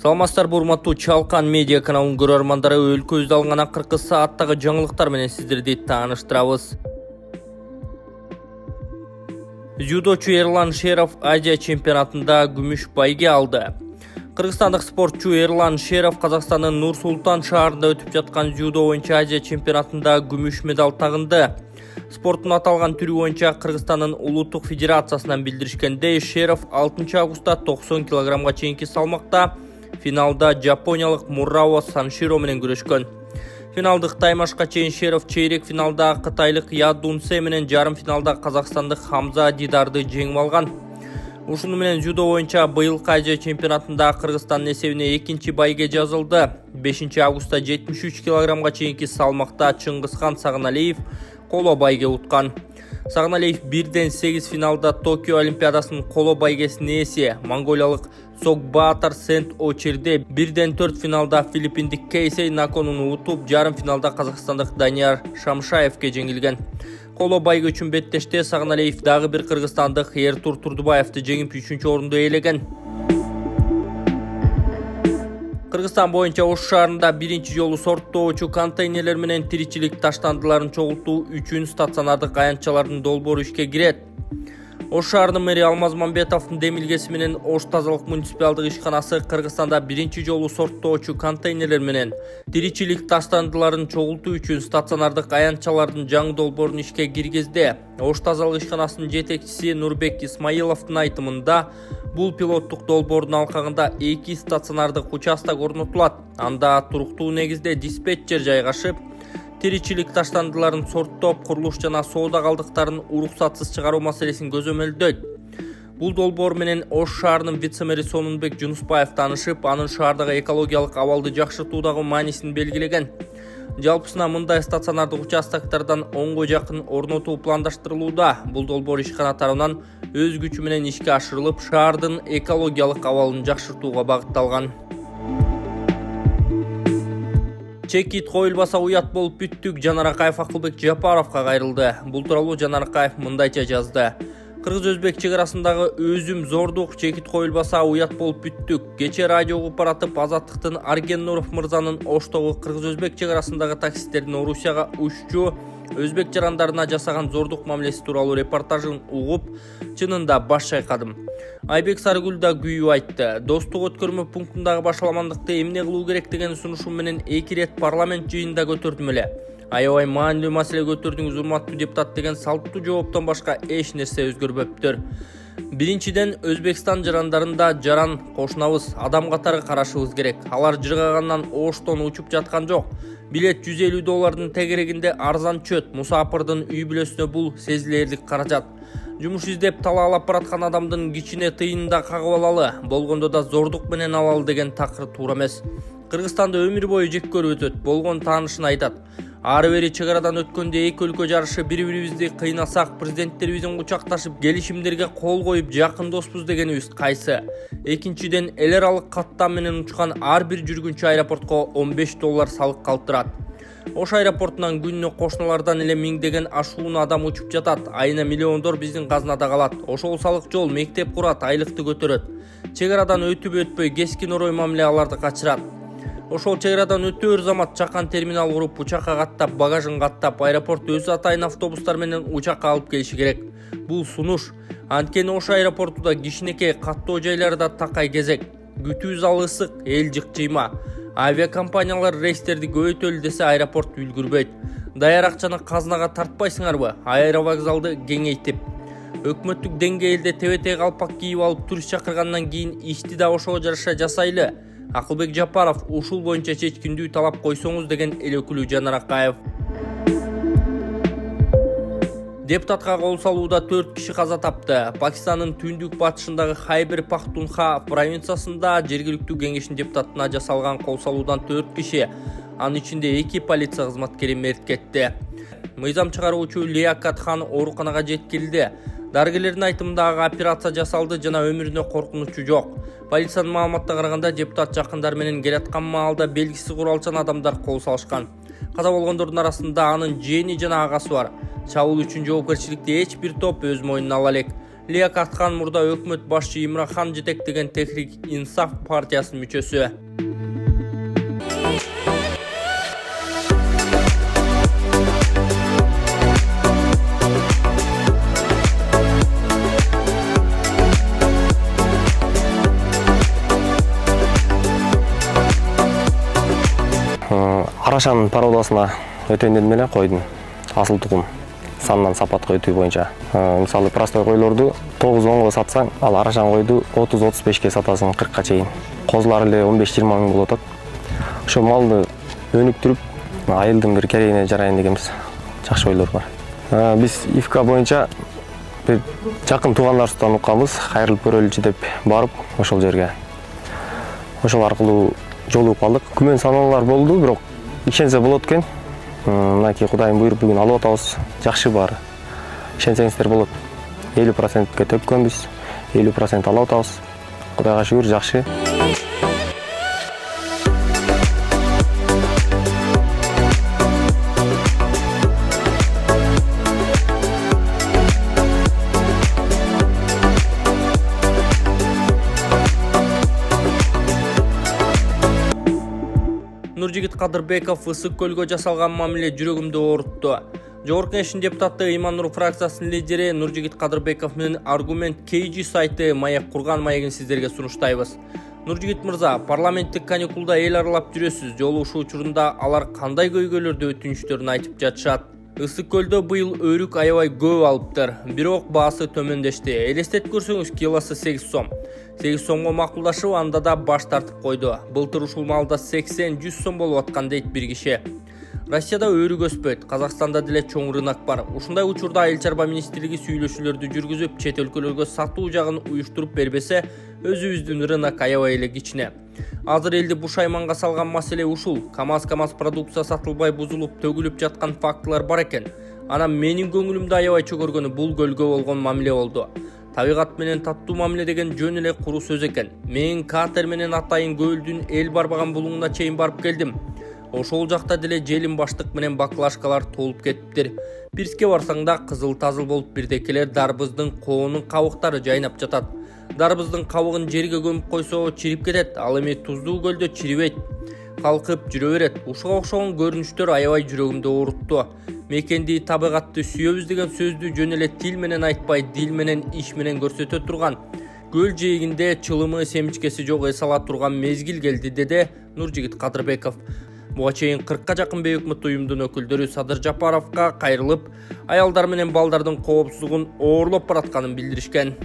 Саламатсыздар, урматтуу Чалкан медиа каналынын көрөрмандары, өлкөбүздө алынган акыркы сааттагы жаңылыктар менен сиздерди тааныштырабыз. Дзюдочу Эрлан Шеров Азия чемпионатында күмүш байге алды. Кыргызстандык спортчу Эрлан Шеров Казакстандын Нур-Султан шаарында өтүп жаткан дзюдо боюнча Азия чемпионатында күмүш медаль тагынды. Спорттун аталган түрү боюнча Кыргызстандын улуттук федерациясынан билдиришкендей, Шеров 6 августта 90 килограммга чейинки салмакта финалда жапониялык Мурао Санширо менен күрөшкөн. Финалдык таймашка чейин Шеров чейрек финалда кытайлык Я Дунсе менен, жарым финалда казакстандык Хамза Дидарды жеңип алган. Ушуну менен дзюдо боюнча быйылкы Азия чемпионатында Кыргызстандын эсебине 2 байге жазылды. 5 августта 73 килограммга чейинки салмакта Чыңгызхан Сагыналиев коло байге уткан. Сагыналиев 1-8 финалда Токио Олимпиадасынын коло байгесинин ээси монголиялык Сокбаатар Сент Очерде, 1-4 финалда филиппиндик Кейсей Наконун утуп, жарым финалда казакстандык Данияр Шамшаевке жеңилген. Коло байге үчүн беттеште Сагыналиев дагы бир кыргызстандык Эртур Турдубаевди жеңип 3-орунду ээлеген. Кыргызстан боюнча Ош шаарында биринчи жолу сорттоочу контейнерлер менен тиричилик таштандыларын чогултуу үчүн стационардык аянтчалардын долбоору ишке кирет. Ош шаарынын мэри Алмаз Мамбетовдун демилгеси менен Ош тазалык муниципалдык ишканасы Кыргызстанда биринчи жолу сорттоочу контейнерлер менен тиричилик таштандыларын чогултуу үчүн стационардык аянтчалардын жаңы долбоорун ишке киргизди. Ош тазалык ишканасынын жетекчиси Нурбек Исмаиловдун айтымында, бул пилоттук долбоордун алкагында 2 стационардык участок орнотулат. Анда туруктуу негизде диспетчер жайгашып, тиричилик таштандыларын сорттоп, курулуш жана соода калдыктарын уруксатсыз чыгаруу маселесин көзөмөлдөйт. Бул долбоор менен Ош шаарынын вице-мэри Сонунбек Жунусбаев таанышып, анын шаардагы экологиялык абалды жакшыртуудагы маанисин белгилеген. Жалпысына мындай стационардык участоктордон 10го жакын орнотуу пландаштырылууда. Бул долбоор ишкана тарабынан өз күчү менен ишке ашырылып, шаардын экологиялык абалын жакшыртууга багытталган. Чекит коюлбаса уят болуп бүттүк, Жанар Акаев Акылбек Жапаровго кайрылды. Бул тууралуу Жанар Акаев мындайча жазды. Кыргыз-өзбек чек арасындагы өзүм зордук, чекит коюлбаса уят болуп бүттүк. Кечээ радиого баратып Азаттыктын Арген Нуров мырзанын Оштогу кыргыз-өзбек чек арасындагы таксисттердин Орусияга уччу өзбек жарандарына жасаган зордук мамилеси тууралуу репортажын угуп, чынында баш чайкадым. Айбек Сарыгүл да күйүү айтты. Достук өткөрмө пунктундагы башаламандыкты эмне кылуу керек деген сунушум менен 2 рет парламент жыйынында көтөрдүм эле. Аябай маанилүү маселе көтөрдүңүз, урматтуу депутат деген салттуу жооптон башка эч нерсе өзгөрбөптүр. Биринчиден, Өзбекстан жарандарында жаран кошунабыз, адам катары карашыбыз керек. Алар жыргагандан Оштон учуп жаткан жок. Билет $150 тегерегинде арзан чөт. Мусапырдын үй бүлөсүнө бул сезилерлик каражат. Жумуш издеп талаалап бараткан адамдын кичине тыйынында кагып алалы, болгондо да зордук менен алалы деген такыр туура эмес. Кыргызстанда өмүр бою жек көрүп өтөт, болгон таанышын айтат. Ары бери чек арадан өткөндө эки өлкө жарышы бири-бирибизди кыйнасак, президенттерибиздин кучакташып, келишимдерге кол коюп жакын доспуз дегенибиз кайсы? Экинчиден, эл аралык каттам менен учкан ар бир жүргүнчү аэропортко $15 салык калтырат. Ош аэропортунан күнүнө кошуналардан эле миңдеген ашуун адам учуп жатат. Айына миллиондор биздин казнада калат. Ошол салык жол мектеп курат, айлыкты көтөрөт. Чек арадан өтүп өтпөй кескин орой мамиле аларды качырат. Ошол чек арадан өтөөр замат чакан терминал куруп, учакка каттап, багажын каттап, аэропорт өз атайын автобустар менен учакка алып келиши керек. Бул сунуш. Анткени Ош аэропортунда кичинекей каттоо жайлары да такай кезек. Күтүү залы ысык, эл жыкчыйма. Авиакомпаниялар рейстерди көбөйтөлү десе аэропорт үлгүрбөйт. Даяр акчаны казнага тартпайсыңарбы? Аэровокзалды кеңейтип, өкмөттүк деңгээлде тебетей калпак кийип алып турист чакыргандан кийин ишти да ошого жараша жасайлы. Акылбек Жапаров ушул боюнча чечкиндүү талап койсоңуз деген эл өкүлү Жанар Акаев. Депутатка кол салууда 4 киши каза тапты. Пакистандын түндүк батышындагы Хайбер Пахтунха провинциясында жергиликтүү кеңештин депутатына жасалган кол салуудан 4 киши, анын ичинде 2 полиция кызматкери мерт кетти. Мыйзам чыгаруучу Лиякат Хан ооруканага жеткирилди. Дарыгерлердин айтымында ага операция жасалды жана өмүрүнө коркунучу жок. Полициянын маалыматына караганда, депутат жакындары менен келаткан маалда белгисиз куралчан адамдар кол салышкан. Каза болгондордун арасында анын жээни жана агасы бар. Чабуул үчүн жоопкерчиликти эч бир топ өз мойнуна ала элек. Лиякат-Кан мурда өкмөт башчы Имран-Хан жетектеген Техрик-Инсаф партиясынын мүчөсү. Арашанын пародасына өтөйүн дедим эле койдун асыл тукум сандан сапатка өтүү боюнча. Мисалы простой койлорду 9-10го сатсаң, ал арашан койду 30-35ке сатасың 40ка чейин. Козулар эле 15-20 миң болот. Ошо малды өнүктүрүп, айылдын бир керегине жарайын дегенбиз. Жакшы ойлор бар. Биз ИФК боюнча бир жакын туугандарыбыздан укканбыз, кайрылып көрөлүчү деп барып ошол жерге. Ошол аркылуу жолугуп калдык. Күмөн санаалар болду, бирок ишенсе болот экен. Мынакей Кудайым буйруп бүгүн алып атабыз. Жакшы баары. Ишенсеңиздер болот. 50%ке төккөнбүз. 50% алып атабыз. Кудайга шүгүр, жакшы. Нуржигит Кадырбеков ысык көлгө жасалган мамиле жүрөгүмдү оорутту. Жогорку Кеңештин депутаты Иман-Нур фракциясынын лидери Нуржигит Кадырбеков менен Аргумент KG сайты маек курган маегин сиздерге сунуштайбыз. Нуржигит мырза, парламенттик каникулда эл аралап жүрөсүз. Жолугушуу учурунда алар кандай көйгөйлөрдү өтүнүчтөрүн айтып жатышат? Ысык көлдө быйыл өрүк аябай көп алыптыр. Бирок баасы төмөндөштү. Элестетип көрсөңүз, килосы 8 сом. 8 сомго макулдашып, анда да баш тартып койду. Былтыр ушул малда 80-100 сом болуп аткан дейт бир киши. Россияда өрүк өспөйт, Казакстанда деле чоң рынок бар. Ушундай учурда Айыл чарба министрлиги сүйлөшүүлөрдү жүргүзүп, чет өлкөлөргө сатуу жагын уюштуруп бербесе, өзүбүздүн рынок аябай эле кичине. Азыр элди бушайманга салган маселе ушул. КамАЗ продукция сатылбай, бузулуп, төгүлүп жаткан фактылар бар экен. Анан менин көңүлүмдү аябай чөгөргөнү бул көлгө болгон мамиле болду. Табигат менен таттуу мамиле деген жөн эле куру сөз экен. Мен катер менен атайын көлдүн эл барбаган булуңуна чейин барып келдим. Ошол жакта деле желим баштык менен баклашкалар толуп кетиптир. Пирске барсаң да кызыл-тазыл болуп, бирдекелер дарбыздын коонун кабыктары жайнап жатат. Дарбыздын кабыгын жерге көмүп койсо чирип кетет, ал эми туздуу көлдө чирибейт. Калкып жүрө берет. Ушуга окшогон көрүнүштөр аябай жүрөгүмдү оорутту. Мекенди, табигатты сүйөбүз деген сөздү жөн эле тил менен айтпай, дил менен, иш менен көрсөтө турган, көл жээгинде чылымы, семичкеси жок эс ала турган мезгил келди, деди Нуржигит Кадырбеков. Буга чейин 40ка жакын бейөкмөт уюмдун өкүлдөрү Садыр Жапаровго кайрылып, аялдар менен балдардын коопсуздугун оорлоп баратканын билдиришкен.